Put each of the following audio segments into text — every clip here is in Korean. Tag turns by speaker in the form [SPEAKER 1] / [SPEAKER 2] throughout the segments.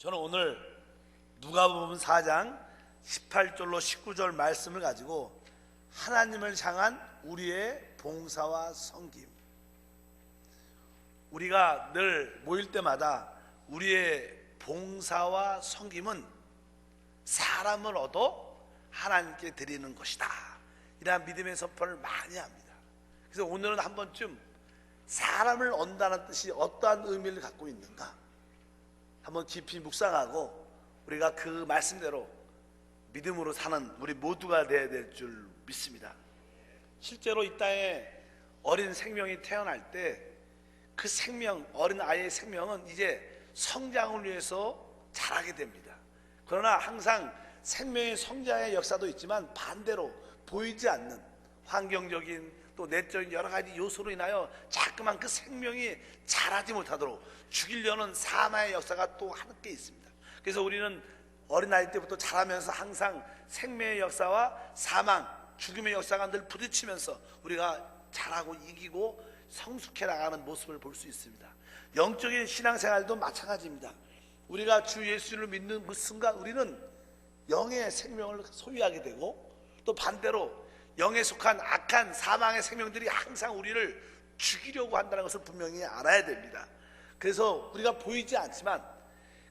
[SPEAKER 1] 저는 오늘 누가복음 4장 18절로 19절 말씀을 가지고 하나님을 향한 우리의 봉사와 섬김, 우리가 늘 모일 때마다 우리의 봉사와 섬김은 사람을 얻어 하나님께 드리는 것이다, 이러한 믿음의 선포를 많이 합니다. 그래서 오늘은 한 번쯤 사람을 얻는다는 뜻이 어떠한 의미를 갖고 있는가 한번 깊이 묵상하고 우리가 그 말씀대로 믿음으로 사는 우리 모두가 되어야 될 줄 믿습니다. 실제로 이 땅에 어린 생명이 태어날 때 그 생명, 어린 아이의 생명은 이제 성장을 위해서 자라게 됩니다. 그러나 항상 생명의 성장의 역사도 있지만 반대로 보이지 않는 환경적인 또 내적인 여러 가지 요소로 인하여 자꾸만 그 생명이 자라지 못하도록 죽이려는 사마의 역사가 또 함께 있습니다. 그래서 우리는 어린아이 때부터 자라면서 항상 생명의 역사와 사망, 죽음의 역사가 늘 부딪히면서 우리가 자라고 이기고 성숙해 나가는 모습을 볼 수 있습니다. 영적인 신앙생활도 마찬가지입니다. 우리가 주 예수를 믿는 그 순간 우리는 영의 생명을 소유하게 되고, 또 반대로 영에 속한 악한 사망의 생명들이 항상 우리를 죽이려고 한다는 것을 분명히 알아야 됩니다. 그래서 우리가 보이지 않지만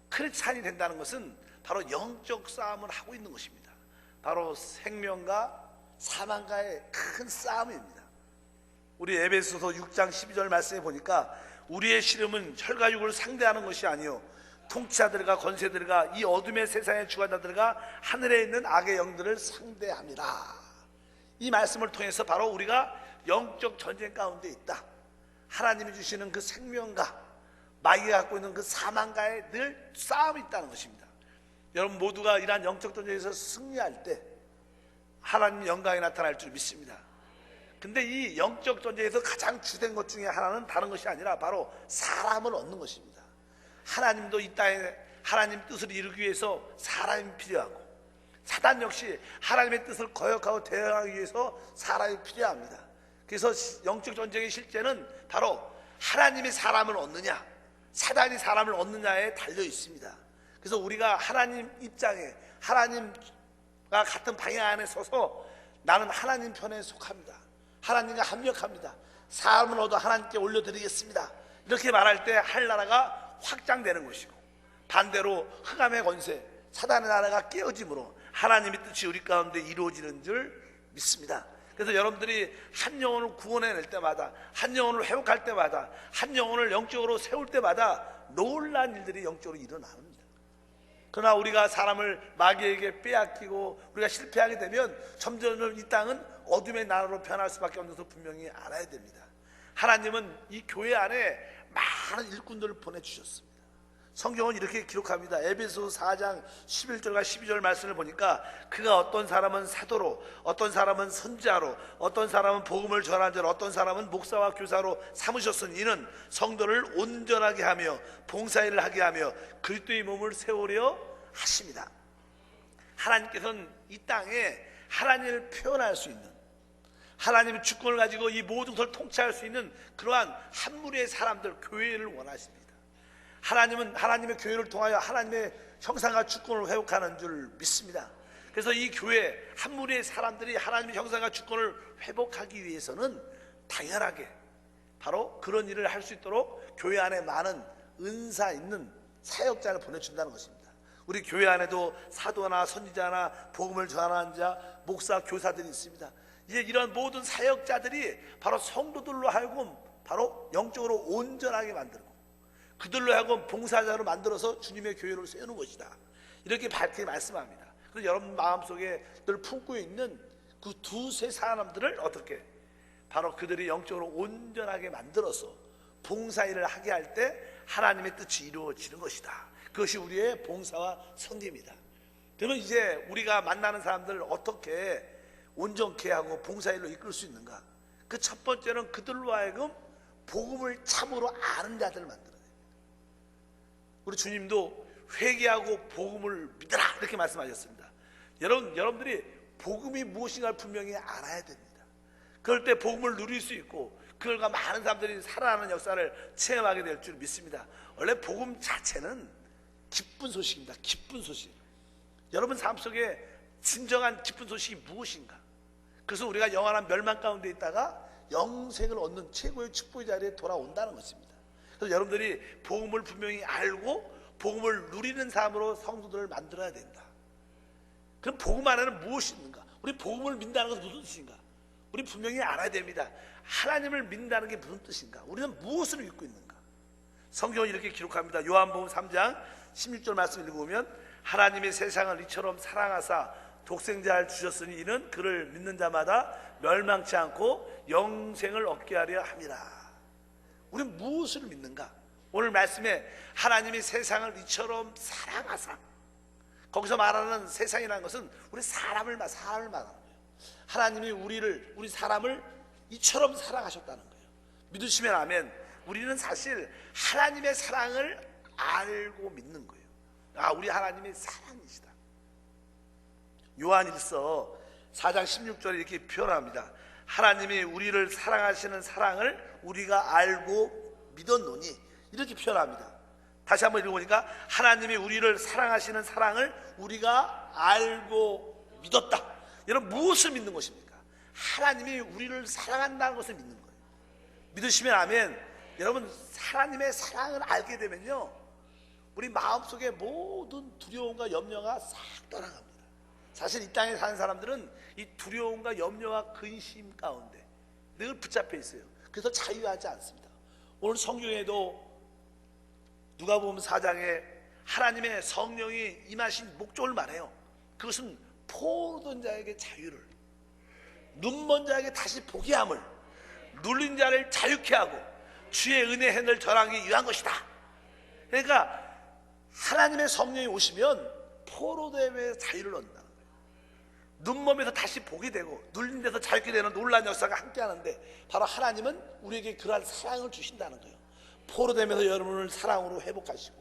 [SPEAKER 1] 크리스찬이 된다는 것은 바로 영적 싸움을 하고 있는 것입니다. 바로 생명과 사망과의 큰 싸움입니다. 우리 에베소서 6장 12절 말씀에 보니까 우리의 씨름은 혈과 육을 상대하는 것이 아니요 통치자들과 권세들과 이 어둠의 세상의 주관자들과 하늘에 있는 악의 영들을 상대함이라. 이 말씀을 통해서 바로 우리가 영적 전쟁 가운데 있다, 하나님이 주시는 그 생명과 마귀가 갖고 있는 그 사망과의 늘 싸움이 있다는 것입니다. 여러분 모두가 이러한 영적 전쟁에서 승리할 때 하나님 영광이 나타날 줄 믿습니다. 근데 이 영적 전쟁에서 가장 주된 것 중에 하나는 다른 것이 아니라 바로 사람을 얻는 것입니다. 하나님도 이 땅에 하나님 뜻을 이루기 위해서 사람이 필요하고, 사단 역시 하나님의 뜻을 거역하고 대응하기 위해서 사람이 필요합니다. 그래서 영적 전쟁의 실제는 바로 하나님이 사람을 얻느냐, 사단이 사람을 얻느냐에 달려 있습니다. 그래서 우리가 하나님 입장에, 하나님과 같은 방향 안에 서서 나는 하나님 편에 속합니다, 하나님과 합력합니다, 사람을 얻어 하나님께 올려드리겠습니다, 이렇게 말할 때 할 나라가 확장되는 것이고, 반대로 흑암의 권세, 사단의 나라가 깨어짐으로 하나님의 뜻이 우리 가운데 이루어지는 줄 믿습니다. 그래서 여러분들이 한 영혼을 구원해낼 때마다, 한 영혼을 회복할 때마다, 한 영혼을 영적으로 세울 때마다 놀라운 일들이 영적으로 일어납니다. 그러나 우리가 사람을 마귀에게 빼앗기고 우리가 실패하게 되면 점점 이 땅은 어둠의 나라로 변할 수밖에 없는 것을 분명히 알아야 됩니다. 하나님은 이 교회 안에 많은 일꾼들을 보내주셨습니다. 성경은 이렇게 기록합니다. 에베소서 4장 11절과 12절 말씀을 보니까 그가 어떤 사람은 사도로, 어떤 사람은 선지자로, 어떤 사람은 복음을 전한 자로, 어떤 사람은 목사와 교사로 삼으셨으니 이는 성도를 온전하게 하며 봉사일을 하게 하며 그리스도의 몸을 세우려 하십니다. 하나님께서는 이 땅에 하나님을 표현할 수 있는, 하나님의 주권을 가지고 이 모든 것을 통치할 수 있는 그러한 한 무리의 사람들, 교회를 원하십니다. 하나님은 하나님의 교회를 통하여 하나님의 형상과 주권을 회복하는 줄 믿습니다. 그래서 이 교회 한 무리의 사람들이 하나님의 형상과 주권을 회복하기 위해서는 당연하게 바로 그런 일을 할 수 있도록 교회 안에 많은 은사 있는 사역자를 보내준다는 것입니다. 우리 교회 안에도 사도나 선지자나 복음을 전하는 자, 목사, 교사들이 있습니다. 이제 이런 모든 사역자들이 바로 성도들로 하여금 바로 영적으로 온전하게 만들고 그들로 하여금 봉사자로 만들어서 주님의 교회를 세우는 것이다, 이렇게 밝게 말씀합니다. 그래서 여러분 마음속에 늘 품고 있는 그 두세 사람들을 어떻게 바로 그들이 영적으로 온전하게 만들어서 봉사일을 하게 할 때 하나님의 뜻이 이루어지는 것이다. 그것이 우리의 봉사와 섬김이다. 그러면 이제 우리가 만나는 사람들을 어떻게 온전케 하고 봉사일로 이끌 수 있는가? 그 첫 번째는 그들로 하여금 복음을 참으로 아는 자들을 만들어야 됩니다. 우리 주님도 회개하고 복음을 믿어라 이렇게 말씀하셨습니다. 여러분들이 복음이 무엇인가를 분명히 알아야 됩니다. 그럴 때 복음을 누릴 수 있고 그걸과 많은 사람들이 살아나는 역사를 체험하게 될 줄 믿습니다. 원래 복음 자체는 기쁜 기쁜 소식입니다. 기쁜 소식. 여러분 삶 속에 진정한 기쁜 소식이 무엇인가? 그래서 우리가 영원한 멸망 가운데 있다가 영생을 얻는 최고의 축복의 자리에 돌아온다는 것입니다. 그래서 여러분들이 복음을 분명히 알고 복음을 누리는 삶으로 성도들을 만들어야 된다. 그럼 복음 안에는 무엇이 있는가? 우리 복음을 믿는다는 것은 무슨 뜻인가? 우리 분명히 알아야 됩니다. 하나님을 믿는다는 게 무슨 뜻인가? 우리는 무엇을 믿고 있는가? 성경은 이렇게 기록합니다. 요한복음 3장 16절 말씀 읽어보면 하나님이 세상을 이처럼 사랑하사 독생자를 주셨으니 이는 그를 믿는 자마다 멸망치 않고 영생을 얻게 하려 함이라. 우리는 무엇을 믿는가? 오늘 말씀에 하나님이 세상을 이처럼 사랑하사, 거기서 말하는 세상이라는 것은 우리 사람을 말하는 거예요. 하나님이 우리 사람을 이처럼 사랑하셨다는 거예요. 믿으시면 아멘. 우리는 사실 하나님의 사랑을 알고 믿는 거예요. 아, 우리 하나님이 사랑이시다. 요한일서 4장 16절에 이렇게 표현합니다. 하나님이 우리를 사랑하시는 사랑을 우리가 알고 믿었노니, 이렇게 표현합니다. 다시 한번 읽어보니까 하나님이 우리를 사랑하시는 사랑을 우리가 알고 믿었다. 여러분, 무엇을 믿는 것입니까? 하나님이 우리를 사랑한다는 것을 믿는 거예요. 믿으시면 아멘. 여러분, 하나님의 사랑을 알게 되면요, 우리 마음속에 모든 두려움과 염려가 싹 떠나갑니다. 사실 이 땅에 사는 사람들은 이 두려움과 염려와 근심 가운데 늘 붙잡혀 있어요. 그래서 자유하지 않습니다. 오늘 성경에도 누가복음 4장에 하나님의 성령이 임하신 목적을 말해요. 그것은 포로된 자에게 자유를, 눈먼 자에게 다시 보게 함을, 눌린 자를 자유케 하고 주의 은혜의 핸을 전하기 위한 것이다. 그러니까 하나님의 성령이 오시면 포로됨의 자유를 얻는다는 거예요. 눈먼에서 다시 보게 되고 눌린 데서 자유케 되는 놀라운 역사가 함께 하는데, 바로 하나님은 우리에게 그러한 사랑을 주신다는 거예요. 포로됨에서 여러분을 사랑으로 회복하시고,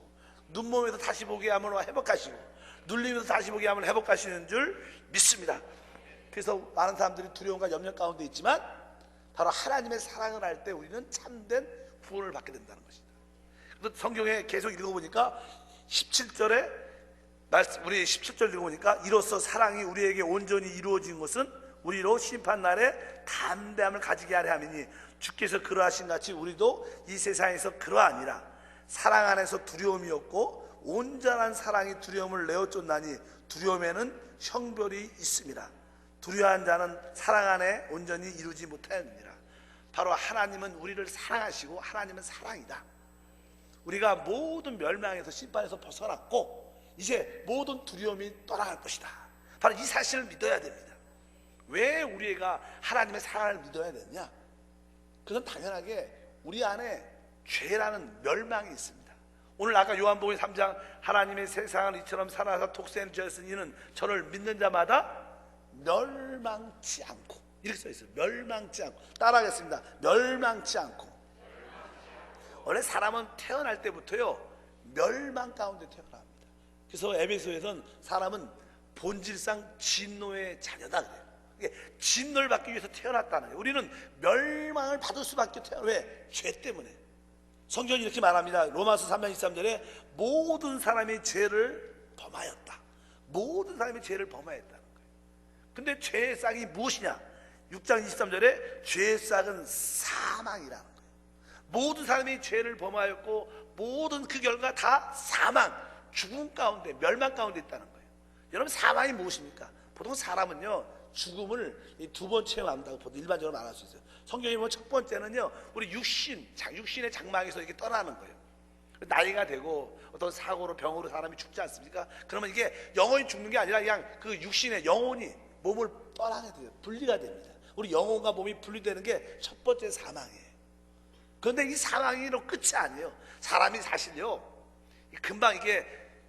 [SPEAKER 1] 눈먼에서 다시 보게 함으로 회복하시고, 눌리면서 다시 보게 함을 회복하시는 줄 믿습니다. 그래서 많은 사람들이 두려움과 염려 가운데 있지만 바로 하나님의 사랑을 알 때 우리는 참된 구원을 받게 된다는 것입니다. 그래서 성경에 계속 읽어보니까 17절에 우리 17절 읽어보니까 이로써 사랑이 우리에게 온전히 이루어진 것은 우리로 심판날에 담대함을 가지게 하려 함이니 주께서 그러하신 같이 우리도 이 세상에서 그러하니라. 사랑 안에서 두려움이 없고 온전한 사랑이 두려움을 내어 쫓나니 두려움에는 형벌이 있습니다. 두려워한 자는 사랑 안에 온전히 이루지 못하였느니라. 바로 하나님은 우리를 사랑하시고 하나님은 사랑이다. 우리가 모든 멸망에서 심판에서 벗어났고 이제 모든 두려움이 떠나갈 것이다. 바로 이 사실을 믿어야 됩니다. 왜 우리가 하나님의 사랑을 믿어야 되느냐? 그건 당연하게 우리 안에 죄라는 멸망이 있습니다. 오늘 아까 요한복음 3장 하나님의 세상을 이처럼 사랑하사 독생자를 주셨으니 이는 저를 믿는 자마다 멸망치 않고, 이렇게 써 있어요. 멸망치 않고. 따라하겠습니다. 멸망치 않고. 원래 사람은 태어날 때부터요 멸망 가운데 태어납니다. 그래서 에베소에서는 사람은 본질상 진노의 자녀다 그래요. 진노를 받기 위해서 태어났다는 거예요. 우리는 멸망을 받을 수밖에 왜? 죄 때문에. 성경이 이렇게 말합니다. 로마서 3장 23절에 모든 사람이 죄를 범하였다. 모든 사람이 죄를 범하였다는 거예요. 근데 죄의 싹이 무엇이냐? 6장 23절에 죄의 싹은 사망이라는 거예요. 모든 사람이 죄를 범하였고 모든 그 결과 다 사망, 죽음 가운데, 멸망 가운데 있다는 거예요. 여러분, 사망이 무엇입니까? 보통 사람은요 죽음을 두 번 체험한다고 보통 일반적으로 말할 수 있어요. 성경에 보면 첫 번째는요 우리 육신의 장막에서 이렇게 떠나는 거예요. 나이가 되고 어떤 사고로 병으로 사람이 죽지 않습니까? 그러면 이게 영혼이 죽는 게 아니라 그냥 그 육신의 영혼이 몸을 떠나게 돼요. 분리가 됩니다. 우리 영혼과 몸이 분리되는 게 첫 번째 사망이에요. 그런데 이 사망이로 끝이 아니에요. 사람이 사실요 금방 이게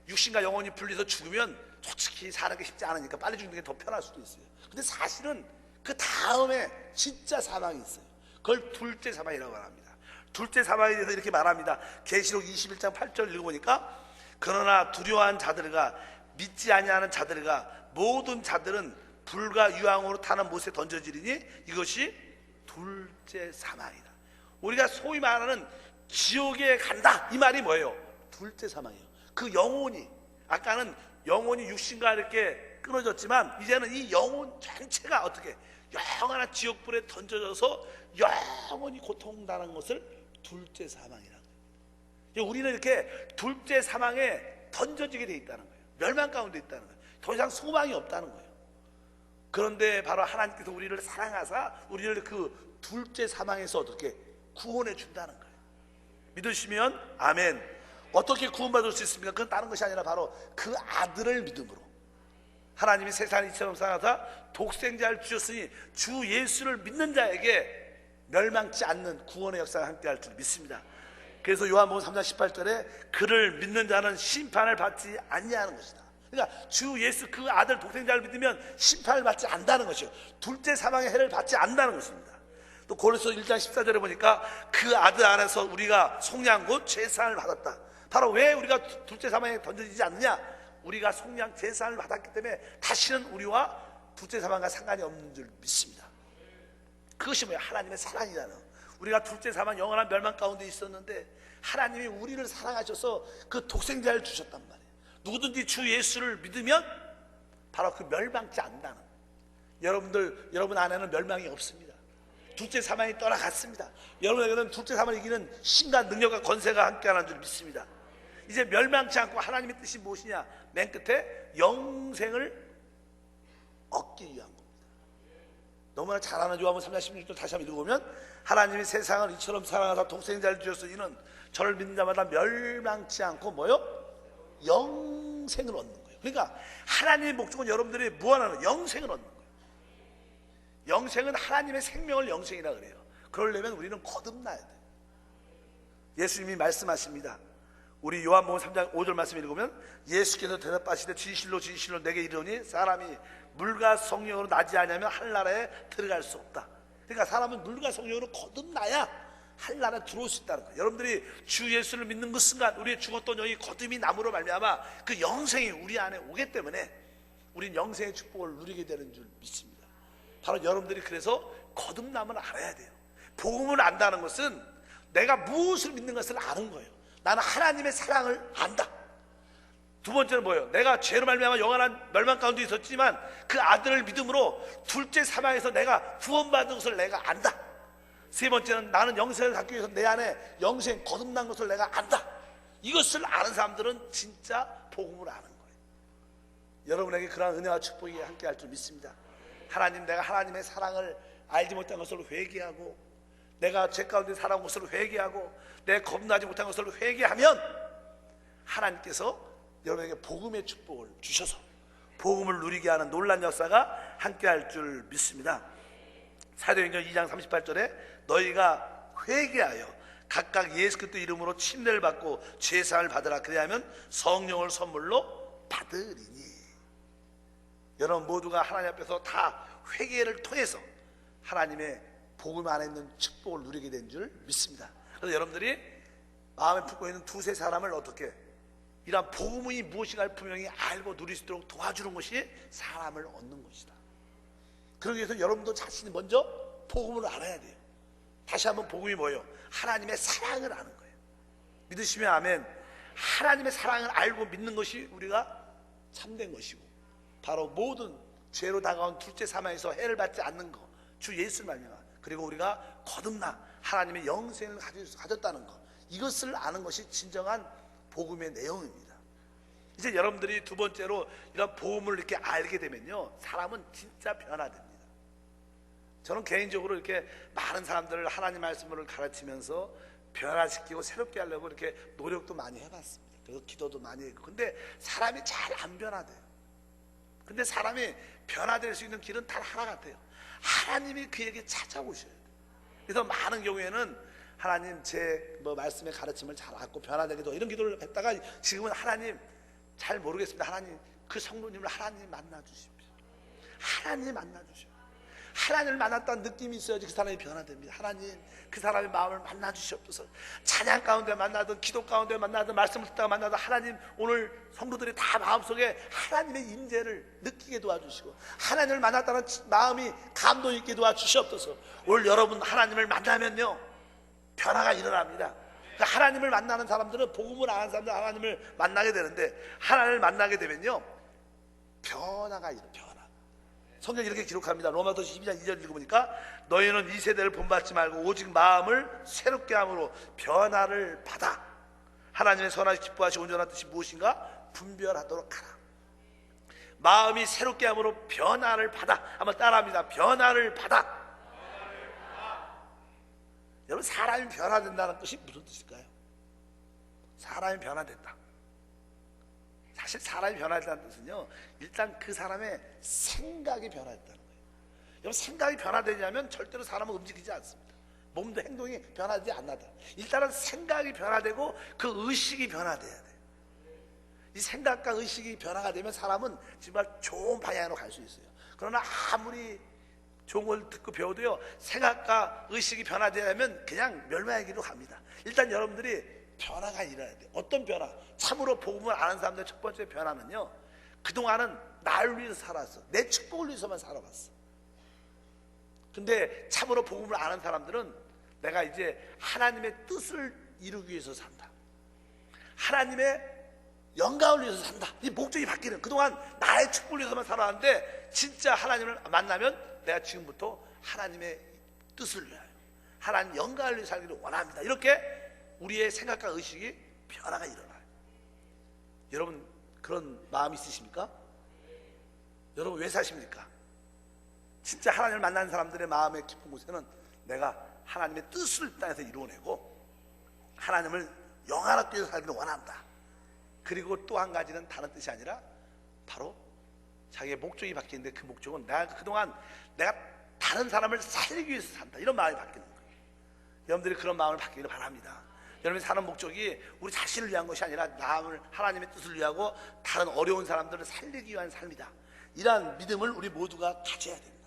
[SPEAKER 1] 육신과 영혼이 분리해서 죽으면 솔직히 사는 게 쉽지 않으니까 빨리 죽는 게 더 편할 수도 있어요. 근데 사실은 그 다음에 진짜 사망이 있어요. 그걸 둘째 사망이라고 말합니다. 둘째 사망에 대해서 이렇게 말합니다. 계시록 21장 8절 읽어보니까 그러나 두려워한 자들과 믿지 아니하는 자들과 모든 자들은 불과 유황으로 타는 못에 던져지리니 이것이 둘째 사망이다. 우리가 소위 말하는 지옥에 간다, 이 말이 뭐예요? 둘째 사망이에요. 그 영혼이 아까는 영혼이 육신과 이렇게 끊어졌지만 이제는 이 영혼 전체가 어떻게 영원한 지옥불에 던져져서 영원히 고통당하는 것을 둘째 사망이라고. 우리는 이렇게 둘째 사망에 던져지게 돼 있다는 거예요. 멸망 가운데 있다는 거예요. 더 이상 소망이 없다는 거예요. 그런데 바로 하나님께서 우리를 사랑하사 우리를 그 둘째 사망에서 어떻게 구원해 준다는 거예요. 믿으시면 아멘. 어떻게 구원받을 수 있습니까? 그건 다른 것이 아니라 바로 그 아들을 믿음으로. 하나님이 세상을 이처럼 사랑하사 독생자를 주셨으니 주 예수를 믿는 자에게 멸망치 않는 구원의 역사가 함께할 줄 믿습니다. 그래서 요한복음 3장 18절에 그를 믿는 자는 심판을 받지 아니하는 것이다. 그러니까 주 예수 그 아들 독생자를 믿으면 심판을 받지 않는다는 것이요, 둘째 사망의 해를 받지 않는다는 것입니다. 또 고린도서 1장 14절에 보니까 그 아들 안에서 우리가 속량 곧 제사를 받았다. 바로 왜 우리가 둘째 사망에 던져지지 않느냐? 우리가 속량 제사를 받았기 때문에 다시는 우리와 둘째 사망과 상관이 없는 줄 믿습니다. 그것이 뭐야? 하나님의 사랑이라는. 우리가 둘째 사망 영원한 멸망 가운데 있었는데 하나님이 우리를 사랑하셔서 그 독생자를 주셨단 말이에요. 누구든지 주 예수를 믿으면 바로 그 멸망치 않는다는. 여러분 안에는 멸망이 없습니다. 둘째 사망이 떠나갔습니다. 여러분에게는 둘째 사망을 이기는 신과 능력과 권세가 함께하는 줄 믿습니다. 이제 멸망치 않고 하나님의 뜻이 무엇이냐? 맨 끝에 영생을 얻기 위한 겁니다. 너무나 잘 아는 요한복음 3장 16절 다시 한번 읽어보면 하나님이 세상을 이처럼 사랑하사 독생자를 주셨으니 이는 저를 믿는 자마다 멸망치 않고 뭐요? 영생을 얻는 거예요. 그러니까 하나님의 목적은 여러분들이 무한한 영생을 얻는 거예요. 영생은 하나님의 생명을 영생이라 그래요. 그러려면 우리는 거듭나야 돼요. 예수님이 말씀하십니다. 우리 요한복음 3장 5절 말씀 읽으면 예수께서 대답하시되 진실로 진실로 내게 이르노니 사람이 물과 성령으로 나지 아니하면 한나라에 들어갈 수 없다. 그러니까 사람은 물과 성령으로 거듭나야 한나라에 들어올 수 있다는 거예요. 여러분들이 주 예수를 믿는 그 순간 우리의 죽었던 영이 거듭이 남으로 말미암아 그 영생이 우리 안에 오기 때문에 우린 영생의 축복을 누리게 되는 줄 믿습니다. 바로 여러분들이 그래서 거듭남을 알아야 돼요. 복음을 안다는 것은 내가 무엇을 믿는 것을 아는 거예요. 나는 하나님의 사랑을 안다. 두 번째는 뭐예요? 내가 죄로 말미암아 영원한 멸망 가운데 있었지만 그 아들을 믿음으로 둘째 사망에서 내가 구원받은 것을 내가 안다. 세 번째는 나는 영생을 갖기 위해서 내 안에 영생 거듭난 것을 내가 안다. 이것을 아는 사람들은 진짜 복음을 아는 거예요. 여러분에게 그러한 은혜와 축복이 함께할 줄 믿습니다. 하나님, 내가 하나님의 사랑을 알지 못한 것을 회개하고 내가 죄 가운데 살아온 것을 회개하고 내가 거듭나지 못한 것을 회개하면 하나님께서 여러분에게 복음의 축복을 주셔서 복음을 누리게 하는 놀란 역사가 함께할 줄 믿습니다. 사도행전 2장 38절에 너희가 회개하여 각각 예수 그리스도 이름으로 침례를 받고 제사를 받으라. 그리하면 성령을 선물로 받으리니. 여러분 모두가 하나님 앞에서 다 회개를 통해서 하나님의 복음 안에 있는 축복을 누리게 된 줄 믿습니다. 그래서 여러분들이 마음에 품고 있는 두세 사람을 어떻게 이러한 복음이 무엇인가를 분명히 알고 누릴 수 있도록 도와주는 것이 사람을 얻는 것이다. 그러기 위해서 여러분도 자신이 먼저 복음을 알아야 돼요. 다시 한번 복음이 뭐예요? 하나님의 사랑을 아는 거예요. 믿으시면 아멘. 하나님의 사랑을 알고 믿는 것이 우리가 참된 것이고 바로 모든 죄로 다가온 둘째 사망에서 해를 받지 않는 것, 주 예수를 말미암아 그리고 우리가 거듭나 하나님의 영생을 가졌다는 것, 이것을 아는 것이 진정한 복음의 내용입니다. 이제 여러분들이 두 번째로 이런 복음을 이렇게 알게 되면요, 사람은 진짜 변화됩니다. 저는 개인적으로 이렇게 많은 사람들을 하나님 말씀을 가르치면서 변화시키고 새롭게 하려고 이렇게 노력도 많이 해봤습니다. 그래서 기도도 많이 했고, 근데 사람이 잘 안 변화돼요. 근데 사람이 변화될 수 있는 길은 단 하나 같아요. 하나님이 그에게 찾아오셔야 돼요. 그래서 많은 경우에는 하나님 제 말씀의 가르침을 잘 알고 변화되기도 이런 기도를 했다가 지금은 하나님 잘 모르겠습니다. 하나님 그 성도님을 하나님 만나 주십시오. 하나님 만나 주십시오. 하나님을 만났다는 느낌이 있어야지 그 사람이 변화됩니다. 하나님 그 사람의 마음을 만나 주시옵소서. 찬양 가운데 만나든 기도 가운데 만나든 말씀을 듣다가 만나든 하나님 오늘 성도들이 다 마음속에 하나님의 임재를 느끼게 도와주시고 하나님을 만났다는 마음이 감동 있게 도와주시옵소서. 오늘 여러분 하나님을 만나면요 변화가 일어납니다. 그러니까 하나님을 만나는 사람들은, 복음을 아는 사람들은 하나님을 만나게 되는데, 하나님을 만나게 되면요 변화가 일어나요. 변화. 성경이 이렇게 기록합니다. 로마서 12장 2절 읽어보니까 너희는 이 세대를 본받지 말고 오직 마음을 새롭게 함으로 변화를 받아 하나님의 선하시고 기뻐하시고 온전한 뜻이 무엇인가 분별하도록 하라. 마음이 새롭게 함으로 변화를 받아. 한번 따라합니다. 변화를 받아. 여러분, 사람이 변화된다는 뜻이 무슨 뜻일까요? 사람이 변화된다. 사실 사람이 변화된다는 뜻은요, 일단 그 사람의 생각이 변화됐다는 거예요. 여러분, 생각이 변화되냐면 절대로 사람은 움직이지 않습니다. 몸도 행동이 변하지 않는다. 일단은 생각이 변화되고 그 의식이 변화돼야 돼요. 이 생각과 의식이 변화가 되면 사람은 정말 좋은 방향으로 갈 수 있어요. 그러나 아무리 좋은 걸 듣고 배워도요, 생각과 의식이 변화되면 그냥 멸망의 길로 갑니다. 일단 여러분들이 변화가 일어나야 돼요. 어떤 변화? 참으로 복음을 아는 사람들의 첫 번째 변화는요, 그동안은 나를 위해서 살았어. 내 축복을 위해서만 살아왔어. 근데 참으로 복음을 아는 사람들은 내가 이제 하나님의 뜻을 이루기 위해서 산다. 하나님의 영광을 위해서 산다. 이 목적이 바뀌는, 그동안 나의 축복을 위해서만 살아왔는데 진짜 하나님을 만나면 내가 지금부터 하나님의 뜻을 위하여 하나님 영광을 위해 살기를 원합니다. 이렇게 우리의 생각과 의식이 변화가 일어나요. 여러분, 그런 마음이 있으십니까? 여러분, 왜 사십니까? 진짜 하나님을 만나는 사람들의 마음의 깊은 곳에는 내가 하나님의 뜻을 땅에서 이루어내고 하나님을 영원하게 위해서 살기를 원한다. 그리고 또 한 가지는 다른 뜻이 아니라 바로 자기의 목적이 바뀌는데, 그 목적은 내가 그동안 내가 다른 사람을 살리기 위해서 산다. 이런 마음이 바뀌는 거예요. 여러분들이 그런 마음을 바뀌기를 바랍니다. 여러분이 사는 목적이 우리 자신을 위한 것이 아니라 남을, 하나님의 뜻을 위하고 다른 어려운 사람들을 살리기 위한 삶이다. 이러한 믿음을 우리 모두가 가져야 됩니다.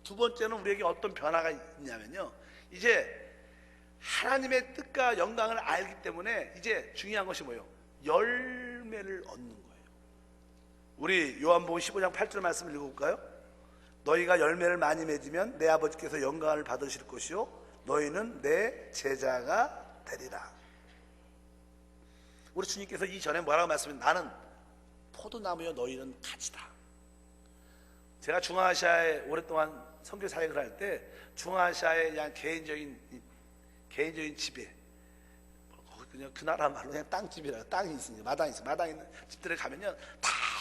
[SPEAKER 1] 두 번째는 우리에게 어떤 변화가 있냐면요, 이제 하나님의 뜻과 영광을 알기 때문에 이제 중요한 것이 뭐예요? 열매를 얻는 거예요. 우리 요한복음 15장 8절 말씀을 읽어볼까요? 너희가 열매를 많이 맺으면 내 아버지께서 영광을 받으실 것이요 너희는 내 제자가 되리라. 우리 주님께서 이전에 뭐라고 말씀했냐면 나는 포도나무요 너희는 가지다. 제가 중앙아시아에 오랫동안 선교 사역을 할 때 중앙아시아의 그냥 개인적인 집에, 그냥 그 나라 말로 그냥 땅집이라, 땅이 있으니까 마당이 있어요. 마당 있는 집들에 가면요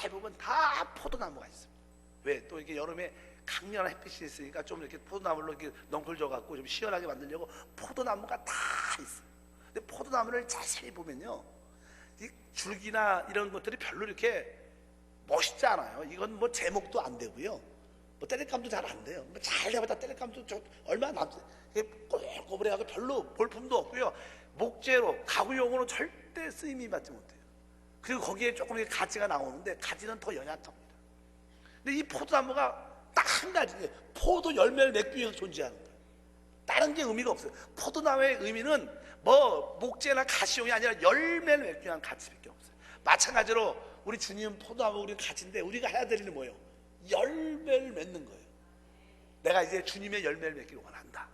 [SPEAKER 1] 대부분 다 포도나무가 있습니다. 왜? 또 이렇게 여름에 강렬한 햇빛이 있으니까 좀 이렇게 포도나무로 이렇게 넝쿨 져갖고 좀 시원하게 만들려고 포도나무가 다 있어요. 근데 포도나무를 자세히 보면요, 이 줄기나 이런 것들이 별로 이렇게 멋있지 않아요. 이건 뭐 제목도 안 되고요, 뭐 떼렉감도 잘 안 돼요. 뭐 잘 잡았다 떼렉감도 얼마나 남지, 꼬불꼬불해하고 별로 볼품도 없고요, 목재로 가구용으로 절대 쓰임이 받지 못해요. 그리고 거기에 조금 가지가 나오는데 가지는 더 연약합니다. 근데 이 포도나무가 딱 한 가지, 포도 열매를 맺기 위해서 존재하는 거예요. 다른 게 의미가 없어요. 포도나무의 의미는 뭐 목재나 가시용이 아니라 열매를 맺기 위한 가치밖에 없어요. 마찬가지로 우리 주님은 포도나무, 우리는 가지인데 우리가 해야 될 일은 뭐예요? 열매를 맺는 거예요. 내가 이제 주님의 열매를 맺기를 원한다.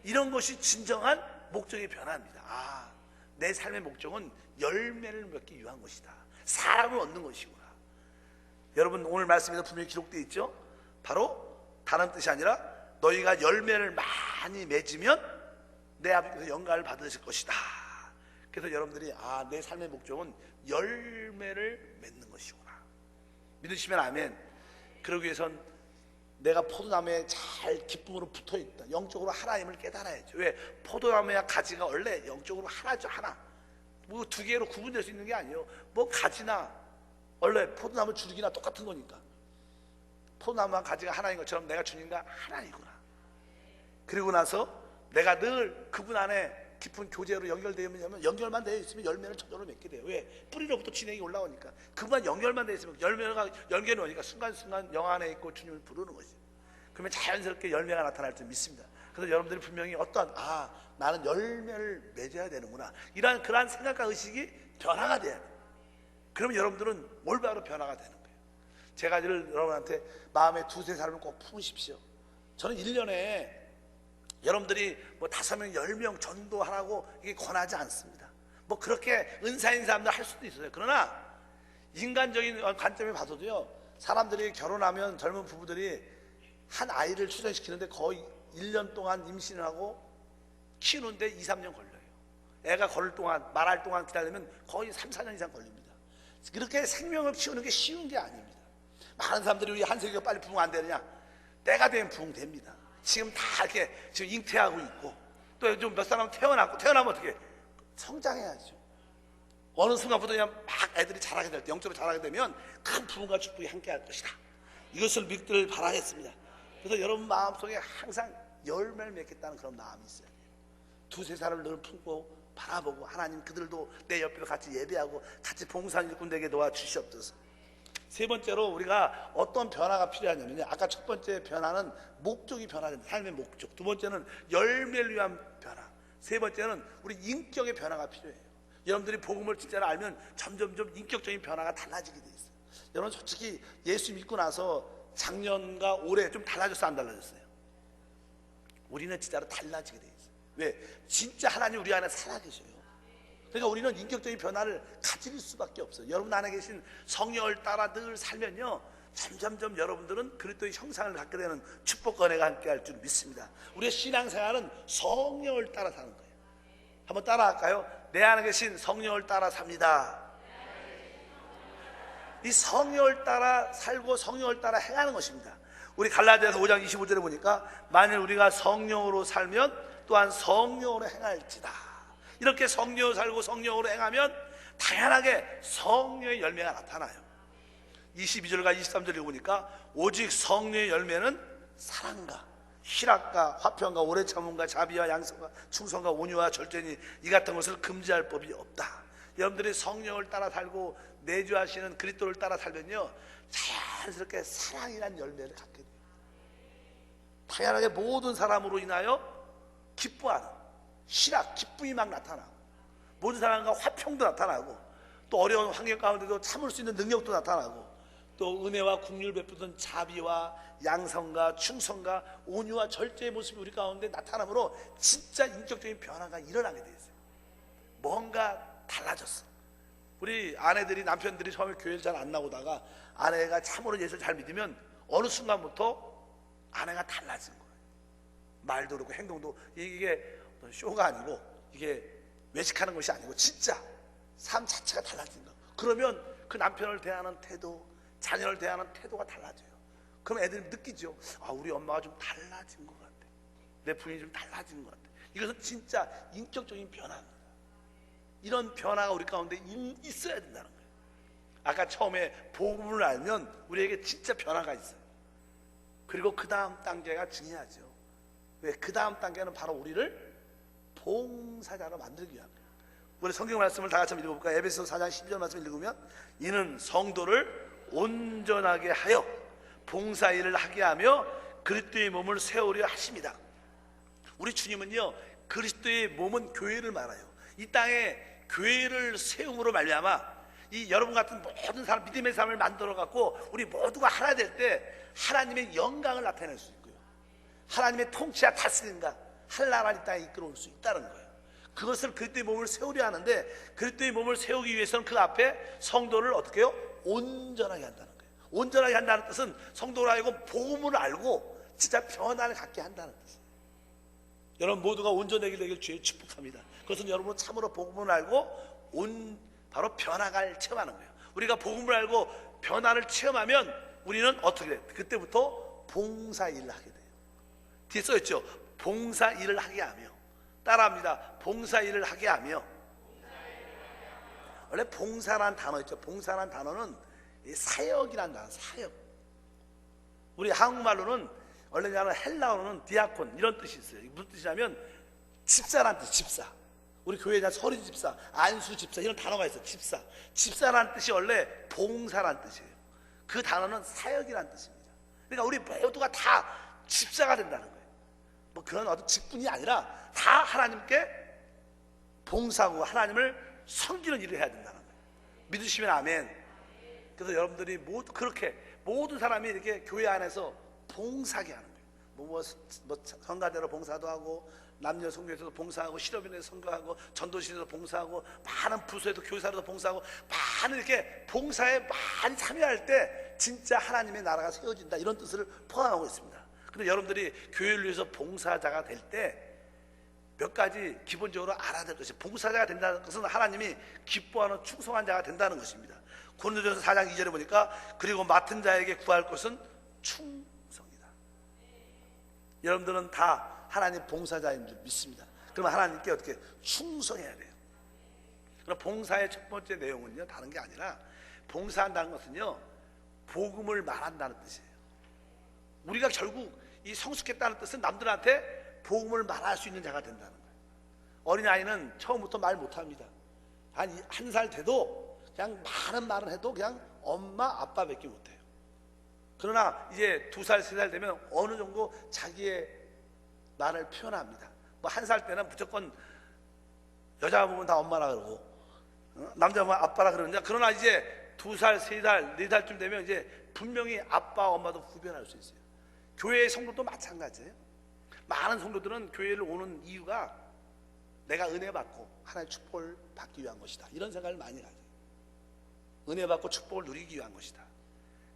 [SPEAKER 1] 이런 것이 진정한 목적의 변화입니다. 아, 내 삶의 목적은 열매를 맺기 위한 것이다. 사람을 얻는 것이구나. 여러분, 오늘 말씀에도 분명히 기록되어 있죠. 바로 다른 뜻이 아니라 너희가 열매를 많이 맺으면 내 아버지께서 영광을 받으실 것이다. 그래서 여러분들이 내 삶의 목적은 열매를 맺는 것이구나. 믿으시면 아멘. 그러기 위해선 내가 포도나무에 잘 기쁨으로 붙어있다. 영적으로 하나님을 깨달아야죠. 왜? 포도나무야 가지가 원래 영적으로 하나죠. 하나. 뭐 두 개로 구분될 수 있는 게 아니에요. 뭐 가지나 원래 포도나무 줄기나 똑같은 거니까. 포도나무와 가지가 하나인 것처럼 내가 주님과 하나이구나. 그리고 나서 내가 늘 그분 안에 깊은 교제로 연결되면, 연결만 되어 있으면 열매를 저절로 맺게 돼요. 왜? 뿌리로부터 진액이 올라오니까. 그분만 연결만 되어 있으면 연결이 오니까 순간순간 영 안에 있고 주님을 부르는 거지. 그러면 자연스럽게 열매가 나타날 줄 믿습니다. 그래서 여러분들이 분명히 어떤 나는 열매를 맺어야 되는구나, 그러한 생각과 의식이 변화가 돼야 돼요. 그러면 여러분들은 올바로 변화가 되는 거예요. 제가 늘 여러분한테 마음에 두세 사람을 꼭 품으십시오. 저는 1년에 여러분들이 뭐 5명, 10명 전도하라고 이게 권하지 않습니다. 뭐 그렇게 은사인 사람들 할 수도 있어요. 그러나 인간적인 관점에 봐서도요, 사람들이 결혼하면 젊은 부부들이 한 아이를 출산시키는데 거의 1년 동안 임신을 하고 키우는데 2, 3년 걸려요. 애가 걸을 동안, 말할 동안 기다리면 거의 3, 4년 이상 걸립니다. 그렇게 생명을 키우는 게 쉬운 게 아닙니다. 많은 사람들이 우리 한세기가 빨리 부흥 안 되느냐? 때가 되면 부흥됩니다. 지금 다 이렇게 지금 잉태하고 있고, 또 좀 몇 사람 태어나면 어떻게 성장해야죠. 어느 순간부터 그냥 막 애들이 자라게 될 때, 영적으로 자라게 되면 큰 부흥과 축복이 함께 할 것이다. 이것을 믿기를 바라겠습니다. 그래서 여러분 마음속에 항상 열매를 맺겠다는 그런 마음이 있어야 돼요. 두세 사람을 늘 품고 바라보고, 하나님 그들도 내 옆에서 같이 예배하고 같이 봉사하는 일꾼 되게 도와주시옵소서. 세 번째로 우리가 어떤 변화가 필요하냐면요, 아까 첫 번째 변화는 목적이 변화됩니다. 삶의 목적. 두 번째는 열매를 위한 변화. 세 번째는 우리 인격의 변화가 필요해요. 여러분들이 복음을 진짜로 알면 점점점 인격적인 변화가 달라지게 돼 있어요. 여러분 솔직히 예수 믿고 나서 작년과 올해 좀 달라졌어요, 안 달라졌어요? 우리는 진짜로 달라지게 돼 있어요. 왜? 진짜 하나님 우리 안에 살아계셔요. 그러니까 우리는 인격적인 변화를 가질 수밖에 없어요. 여러분 안에 계신 성령을 따라 늘 살면요, 점점점 여러분들은 그리스도의 형상을 갖게 되는 축복과 은혜가 함께 할 줄 믿습니다. 우리의 신앙생활은 성령을 따라 사는 거예요. 한번 따라 할까요? 내 안에 계신 성령을 따라 삽니다. 이 성령을 따라 살고 성령을 따라 행하는 것입니다. 우리 갈라디아서 5장 25절에 보니까 만일 우리가 성령으로 살면 또한 성령으로 행할지다. 이렇게 성령으로 살고 성령으로 행하면 당연하게 성령의 열매가 나타나요. 22절과 23절에 보니까 오직 성령의 열매는 사랑과 희락과 화평과 오래 참음과 자비와 양성과 충성과 온유와 절제니 이 같은 것을 금지할 법이 없다. 여러분들이 성령을 따라 살고 내주하시는 그리스도를 따라 살면요, 자연스럽게 사랑이라는 열매를 갖게 돼요. 당연하게 모든 사람으로 인하여 기뻐하는 희락, 기쁨이 막 나타나고, 모든 사람과 화평도 나타나고, 또 어려운 환경 가운데도 참을 수 있는 능력도 나타나고, 또 은혜와 긍휼을 베푸던 자비와 양성과 충성과 온유와 절제의 모습이 우리 가운데 나타나므로 진짜 인격적인 변화가 일어나게 돼 있어요. 뭔가 달라졌어. 우리 아내들이, 남편들이 처음에 교회를 잘 안 나오다가 아내가 참으로 예수를 잘 믿으면 어느 순간부터 아내가 달라진 거예요. 말도 그렇고 행동도. 이게 쇼가 아니고, 이게 외식하는 것이 아니고 진짜 삶 자체가 달라진 거예요. 그러면 그 남편을 대하는 태도, 자녀를 대하는 태도가 달라져요. 그럼 애들이 느끼죠. 아, 우리 엄마가 좀 달라진 것 같아. 내 부인이 좀 달라진 것 같아. 이것은 진짜 인격적인 변화입니다. 이런 변화가 우리 가운데 있어야 된다는 거예요. 아까 처음에 복음을 알면 우리에게 진짜 변화가 있어요. 그리고 그 다음 단계가 중요하죠. 왜? 그 다음 단계는 바로 우리를 봉사자로 만들기 위한 거예요. 우리 성경 말씀을 다 같이 읽어볼까요? 에베소서 4장 12절 말씀을 읽으면 이는 성도를 온전하게 하여 봉사일을 하게 하며 그리스도의 몸을 세우려 하십니다. 우리 주님은요, 그리스도의 몸은 교회를 말해요. 이 땅에 교회를 세움으로 말미암아 이 여러분 같은 모든 사람, 믿음의 삶을 만들어 갖고 우리 모두가 하나 될 때 하나님의 영광을 나타낼 수 있고요, 하나님의 통치와 다스림과 한나라를 이 땅에 이끌어올 수 있다는 거예요. 그것을 그리스도의 몸을 세우려 하는데, 그리스도의 몸을 세우기 위해서는 그 앞에 성도를 어떻게 해요? 온전하게 한다는 거예요. 온전하게 한다는 뜻은 성도로 하여금 복음을 알고 진짜 변화를 갖게 한다는 뜻이에요. 여러분 모두가 온전하게 되길 주의 축복합니다. 그것은 여러분은 참으로 복음을 알고 바로 변화를 체험하는 거예요. 우리가 복음을 알고 변화를 체험하면 우리는 어떻게 돼요? 그때부터 봉사일을 하게 돼요. 뒤에 써있죠. 봉사일을 하게 하며. 따라합니다. 봉사일을 하게 하며. 원래 봉사란 단어 있죠. 봉사란 단어는 사역이란 단어, 사역. 우리 한국말로는, 원래 헬라어로는 디아콘 이런 뜻이 있어요. 무슨 뜻이냐면 집사란 뜻, 집사. 우리 교회에 서리 집사, 안수 집사 이런 단어가 있어요. 집사. 집사란 뜻이 원래 봉사란 뜻이에요. 그 단어는 사역이란 뜻입니다. 그러니까 우리 모두가 다 집사가 된다는 거예요. 뭐 그런 어떤 직분이 아니라 다 하나님께 봉사하고 하나님을 섬기는 일을 해야 된다는 거예요. 믿으시면 아멘. 그래서 여러분들이 모두 그렇게 모든 사람이 이렇게 교회 안에서 봉사하게 하는 거예요. 성가대로 봉사도 하고, 남녀 성교에서도 봉사하고, 실업인에서 선교하고, 전도실에서 봉사하고, 많은 부서에도 교사로도 봉사하고, 많은 이렇게 봉사에 많이 참여할 때 진짜 하나님의 나라가 세워진다, 이런 뜻을 포함하고 있습니다. 근데 여러분들이 교회를 위해서 봉사자가 될 때 몇 가지 기본적으로 알아야 될 것이, 봉사자가 된다는 것은 하나님이 기뻐하는 충성한 자가 된다는 것입니다. 고린도전서 4장 2절에 보니까 그리고 맡은 자에게 구할 것은 충성이다. 여러분들은 다 하나님 봉사자인 줄 믿습니다. 그러면 하나님께 어떻게 충성해야 돼요. 그럼 봉사의 첫 번째 내용은요, 다른 게 아니라, 봉사한다는 것은요, 복음을 말한다는 뜻이에요. 우리가 결국 이 성숙했다는 뜻은 남들한테 복음을 말할 수 있는 자가 된다는 거예요. 어린아이는 처음부터 말 못합니다. 한 살 돼도 그냥 많은 말은 해도 그냥 엄마 아빠밖에 못해요. 그러나 이제 2살 3살 되면 어느 정도 자기의 말을 표현합니다. 뭐 1살 때는 무조건 여자 보면 다 엄마라 그러고, 남자 보면 아빠라 그러는데, 그러나 이제 2살 3살 4살쯤 되면 이제 분명히 아빠 엄마도 구별할 수 있어요. 교회의 성도도 마찬가지예요. 많은 성도들은 교회를 오는 이유가 내가 은혜 받고 하나님의 축복을 받기 위한 것이다, 이런 생각을 많이 가져요. 은혜 받고 축복을 누리기 위한 것이다.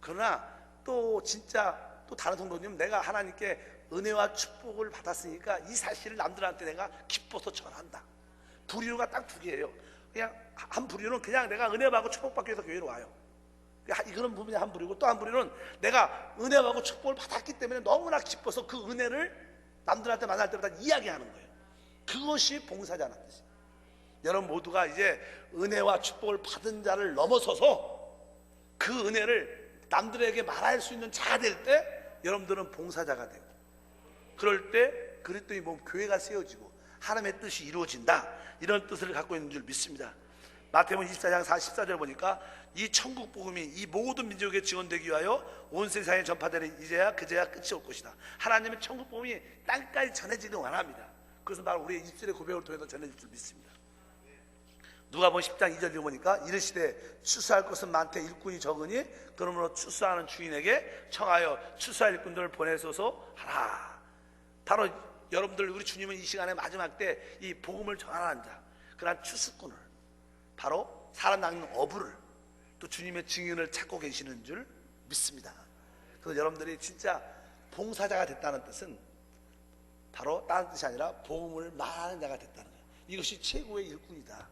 [SPEAKER 1] 그러나 또 진짜 또 다른 성도님, 내가 하나님께 은혜와 축복을 받았으니까 이 사실을 남들한테 내가 기뻐서 전한다. 부류가 딱 2개예요. 그냥 한 부류는 그냥 내가 은혜 받고 축복받기 위해서 교회로 와요. 그런 부분이 한 부류고, 또 한 부류는 내가 은혜 받고 축복을 받았기 때문에 너무나 기뻐서 그 은혜를 남들한테 만날 때마다 이야기하는 거예요. 그것이 봉사자라는 뜻이에요. 여러분 모두가 이제 은혜와 축복을 받은 자를 넘어서서 그 은혜를 남들에게 말할 수 있는 자가 될 때 여러분들은 봉사자가 되고, 그럴 때 그리스도의 몸 교회가 세워지고 하나님의 뜻이 이루어진다, 이런 뜻을 갖고 있는 줄 믿습니다. 마태복음 24장 14절 보니까 이 천국 복음이 이 모든 민족에 증언되기 위하여 온 세상에 전파되는 이제야 그제야 끝이 올 것이다. 하나님의 천국 복음이 땅까지 전해지길 원합니다. 그것은 바로 우리의 입술의 고백을 통해서 전해질 줄 믿습니다. 누가복음 10장 2절을 보니까 이르시되 추수할 것은 많되 일꾼이 적으니 그러므로 추수하는 주인에게 청하여 추수할 일꾼들을 보내소서 하라. 바로 여러분들, 우리 주님은 이 시간에 마지막 때 이 복음을 전하는 자, 그러한 추수꾼을, 바로 살아남는 어부를, 또 주님의 증인을 찾고 계시는 줄 믿습니다. 그래서 여러분들이 진짜 봉사자가 됐다는 뜻은 바로 다른 뜻이 아니라 복음을 말하는 자가 됐다는 거예요. 이것이 최고의 일꾼이다.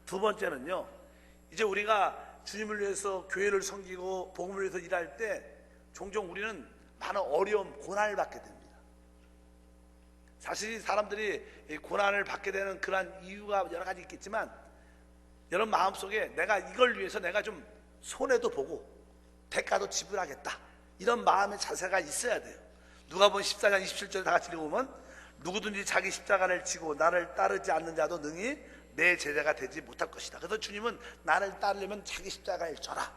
[SPEAKER 1] 2번째는요, 이제 우리가 주님을 위해서 교회를 섬기고 복음을 위해서 일할 때 종종 우리는 많은 어려움, 고난을 받게 됩니다. 사실 사람들이 고난을 받게 되는 그러한 이유가 여러 가지 있겠지만, 여러분 마음속에 내가 이걸 위해서 내가 좀 손해도 보고 대가도 지불하겠다, 이런 마음의 자세가 있어야 돼요. 누가복음 14장 27절 다 같이 읽어보면 누구든지 자기 십자가를 지고 나를 따르지 않는 자도 능히 내 제자가 되지 못할 것이다. 그래서 주님은 나를 따르려면 자기 십자가를 져라,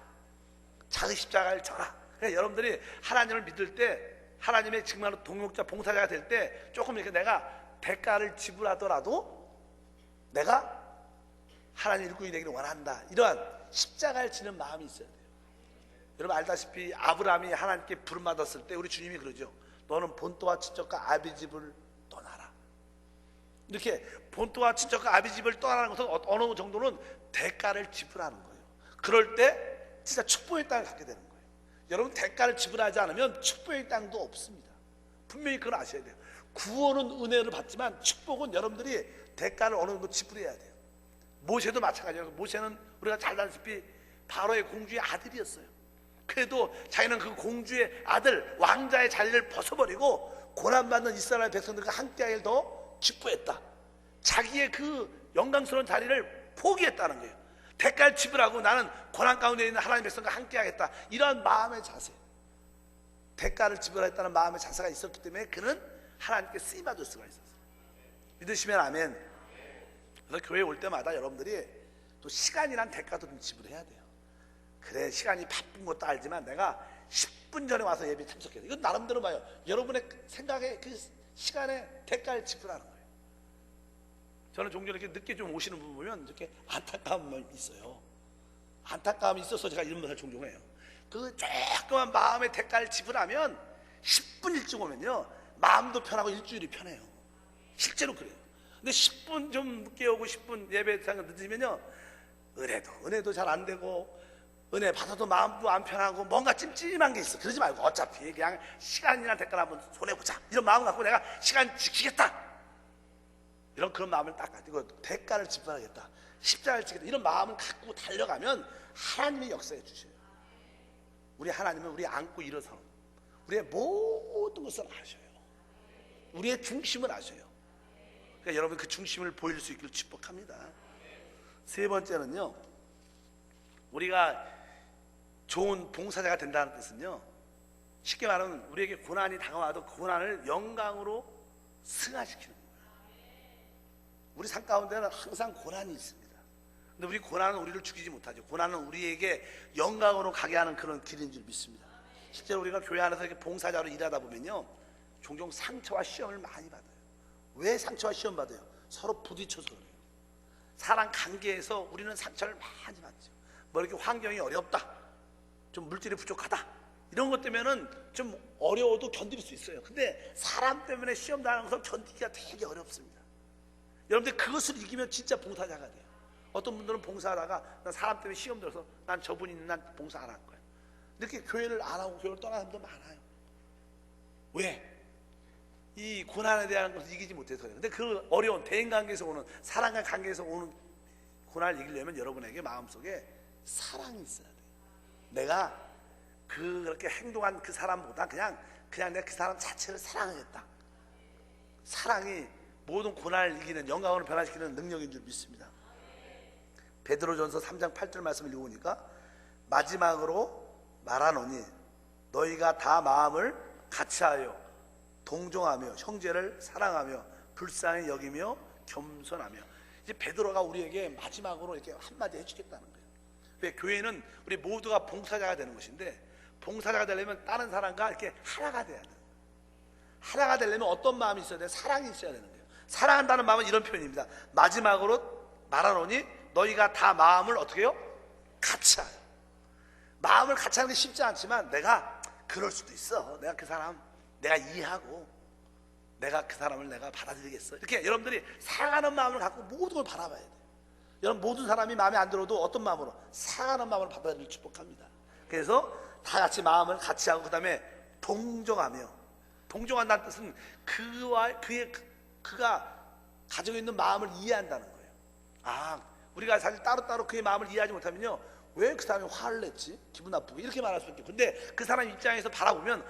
[SPEAKER 1] 자기 십자가를 져라. 그러니까 여러분들이 하나님을 믿을 때, 하나님의 정말로 동역자, 봉사자가 될 때 조금 이렇게 내가 대가를 지불하더라도 내가 하나님 일꾼이 되기를 원한다, 이러한 십자가를 지는 마음이 있어야 돼요. 여러분 알다시피 아브라함이 하나님께 부름받았을 때 우리 주님이 그러죠. 너는 본토와 친척과 아비집을 떠나라. 이렇게 본토와 친척과 아비집을 떠나는 것은 어느 정도는 대가를 지불하는 거예요. 그럴 때 진짜 축복의 땅을 갖게 되는 거예요. 여러분 대가를 지불하지 않으면 축복의 땅도 없습니다. 분명히 그걸 아셔야 돼요. 구원은 은혜를 받지만 축복은 여러분들이 대가를 어느 정도 지불해야 돼요. 모세도 마찬가지예요. 모세는 우리가 잘 알다시피 바로의 공주의 아들이었어요. 그래도 자기는 그 공주의 아들, 왕자의 자리를 벗어버리고 고난받는 이스라엘 백성들과 함께하기를 더 기뻐했다. 자기의 그 영광스러운 자리를 포기했다는 거예요. 대가를 지불하고 나는 고난 가운데 있는 하나님의 백성과 함께하겠다, 이러한 마음의 자세, 대가를 지불하겠다는 마음의 자세가 있었기 때문에 그는 하나님께 쓰임받을 수가 있었어요. 믿으시면 아멘. 그래서 교회에 올 때마다 여러분들이 또 시간이란 대가도 좀 지불해야 돼요. 그래, 시간이 바쁜 것도 알지만 내가 10분 전에 와서 예배 참석해야 돼. 이건 나름대로 봐요. 여러분의 생각에 그 시간에 대가를 지불하는 거예요. 저는 종종 이렇게 늦게 좀 오시는 분 보면 이렇게 안타까움이 있어요. 안타까움이 있어서 제가 이런 말을 종종 해요. 그 조그만 마음의 대가를 지불하면 10분 일찍 오면요, 마음도 편하고 일주일이 편해요. 실제로 그래요. 근데 10분 좀 늦게 오고 10분 예배 시간 늦으면요, 은혜도 잘 안 되고, 은혜 받아도 마음도 안 편하고 뭔가 찜찜한 게 있어. 그러지 말고 어차피 그냥 시간이나 대가 한번 손해보자, 이런 마음 갖고 내가 시간 지키겠다, 이런 그런 마음을 딱 가지고 대가를 지불하겠다, 십자가를 지키겠다, 이런 마음을 갖고 달려가면 하나님이 역사해 주셔요. 우리 하나님은 우리 안고 일어서 우리의 모든 것을 아셔요. 우리의 중심을 아셔요. 그러니까 여러분 그 중심을 보일 수 있기를 축복합니다. 세 번째는요, 우리가 좋은 봉사자가 된다는 뜻은요, 쉽게 말하면 우리에게 고난이 다가와도 그 고난을 영광으로 승화시키는 거예요. 우리 삶 가운데는 항상 고난이 있습니다. 근데 우리 고난은 우리를 죽이지 못하죠. 고난은 우리에게 영광으로 가게 하는 그런 길인 줄 믿습니다. 실제로 우리가 교회 안에서 이렇게 봉사자로 일하다 보면요, 종종 상처와 시험을 많이 받아요. 왜 상처와 시험 받아요? 서로 부딪혀서 그래요. 사람 관계에서 우리는 상처를 많이 받죠. 뭐 이렇게 환경이 어렵다, 좀 물질이 부족하다, 이런 것 때문에는 좀 어려워도 견딜 수 있어요. 근데 사람 때문에 시험 당하는 것을 견디기가 되게 어렵습니다. 여러분들 그것을 이기면 진짜 봉사자가 돼요. 어떤 분들은 봉사하다가 난 사람 때문에 시험 들어서 난 저분이 있는 난 봉사 안 할 거야, 이렇게 교회를 안 하고 교회를 떠나는 사람도 많아요. 왜? 이 고난에 대한 것을 이기지 못해서요. 근데 그 어려운 대인관계에서 오는, 사랑과 관계에서 오는 고난을 이기려면 여러분에게 마음속에 사랑이 있어야 돼요. 내가 그렇게 행동한 그 사람보다 그냥 내가 그 사람 자체를 사랑하겠다. 사랑이 모든 고난을 이기는, 영광으로 변화시키는 능력인 줄 믿습니다. 베드로전서 3장 8절 말씀을 읽으니까 마지막으로 말하노니 너희가 다 마음을 같이하여 동정하며 형제를 사랑하며 불쌍히 여기며 겸손하며. 이제 베드로가 우리에게 마지막으로 이렇게 한마디 해주겠다는 거예요. 왜? 교회는 우리 모두가 봉사자가 되는 것인데, 봉사자가 되려면 다른 사람과 이렇게 하나가 돼야 돼요. 하나가 되려면 어떤 마음이 있어야 돼요? 사랑이 있어야 되는 거예요. 사랑한다는 마음은 이런 표현입니다. 마지막으로 말하노니 너희가 다 마음을 어떻게 해요? 같이 하여. 마음을 같이 하는 게 쉽지 않지만, 내가 그럴 수도 있어, 내가 그 사람 내가 이해하고 내가 그 사람을 내가 받아들이겠어, 이렇게 여러분들이 사랑하는 마음을 갖고 모든 걸 바라봐야 돼요. 여러분 모든 사람이 마음에 안 들어도 어떤 마음으로? 사랑하는 마음을 받아들이길 축복합니다. 그래서 다 같이 마음을 같이 하고, 그 다음에 동정하며. 동정한다는 뜻은 그가 가지고 있는 마음을 이해한다는 거예요. 우리가 사실 따로따로 그의 마음을 이해하지 못하면요, 왜 그 사람이 화를 냈지? 기분 나쁘고 이렇게 말할 수 있겠고, 근데 그 사람 입장에서 바라보면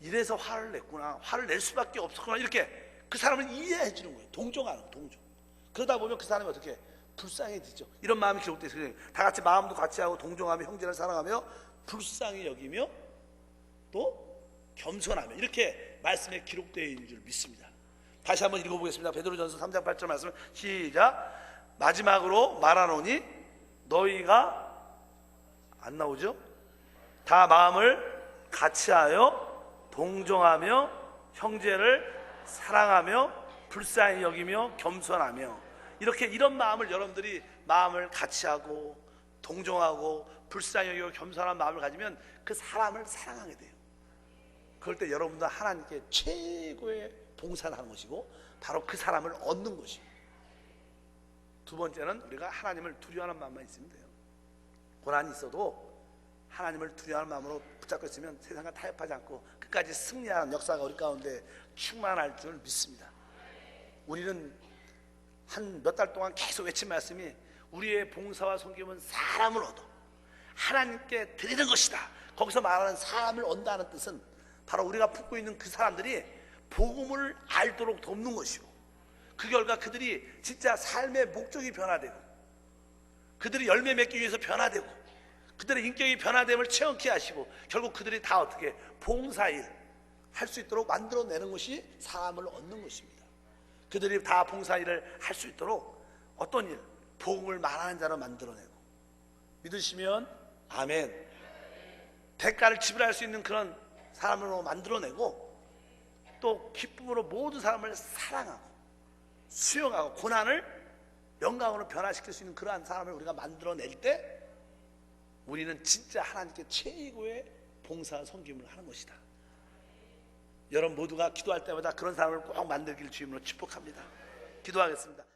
[SPEAKER 1] 이래서 화를 냈구나, 화를 낼 수밖에 없었구나, 이렇게 그 사람을 이해해 주는 거예요. 동정하는 거예요. 동정. 그러다 보면 그 사람이 어떻게 불쌍해지죠. 이런 마음이 기록되어 있어요. 다 같이 마음도 같이 하고 동정하며 형제를 사랑하며 불쌍히 여기며 또 겸손하며, 이렇게 말씀에 기록되어 있는 줄 믿습니다. 다시 한번 읽어보겠습니다. 베드로전서 3장 8절 말씀 시작. 마지막으로 말하노니 너희가, 안 나오죠? 다 마음을 같이하여 동정하며 형제를 사랑하며 불쌍히 여기며 겸손하며. 이렇게 이런 마음을 여러분들이 마음을 같이하고 동정하고 불쌍히 여기고 겸손한 마음을 가지면 그 사람을 사랑하게 돼요. 그럴 때 여러분도 하나님께 최고의 봉사를 하는 것이고, 바로 그 사람을 얻는 것이에요. 두 번째는 우리가 하나님을 두려워하는 마음만 있으면 돼요. 고난이 있어도 하나님을 두려워하는 마음으로 붙잡고 있으면 세상과 타협하지 않고 끝까지 승리하는 역사가 우리 가운데 충만할 줄 믿습니다. 우리는 한 몇 달 동안 계속 외친 말씀이, 우리의 봉사와 섬김은 사람을 얻어 하나님께 드리는 것이다. 거기서 말하는 사람을 얻는다는 뜻은 바로 우리가 품고 있는 그 사람들이 복음을 알도록 돕는 것이고, 그 결과 그들이 진짜 삶의 목적이 변화되고, 그들이 열매 맺기 위해서 변화되고, 그들의 인격이 변화됨을 체험케 하시고, 결국 그들이 다 어떻게 봉사일 할 수 있도록 만들어내는 것이 사람을 얻는 것입니다. 그들이 다 봉사일을 할 수 있도록 어떤 일? 복음을 말하는 자로 만들어내고. 믿으시면 아멘. 대가를 지불할 수 있는 그런 사람으로 만들어내고, 또 기쁨으로 모든 사람을 사랑하고 수용하고 고난을 영광으로 변화시킬 수 있는 그러한 사람을 우리가 만들어낼 때, 우리는 진짜 하나님께 최고의 봉사 섬김을 하는 것이다. 여러분 모두가 기도할 때마다 그런 사람을 꼭 만들길 주님으로 축복합니다. 기도하겠습니다.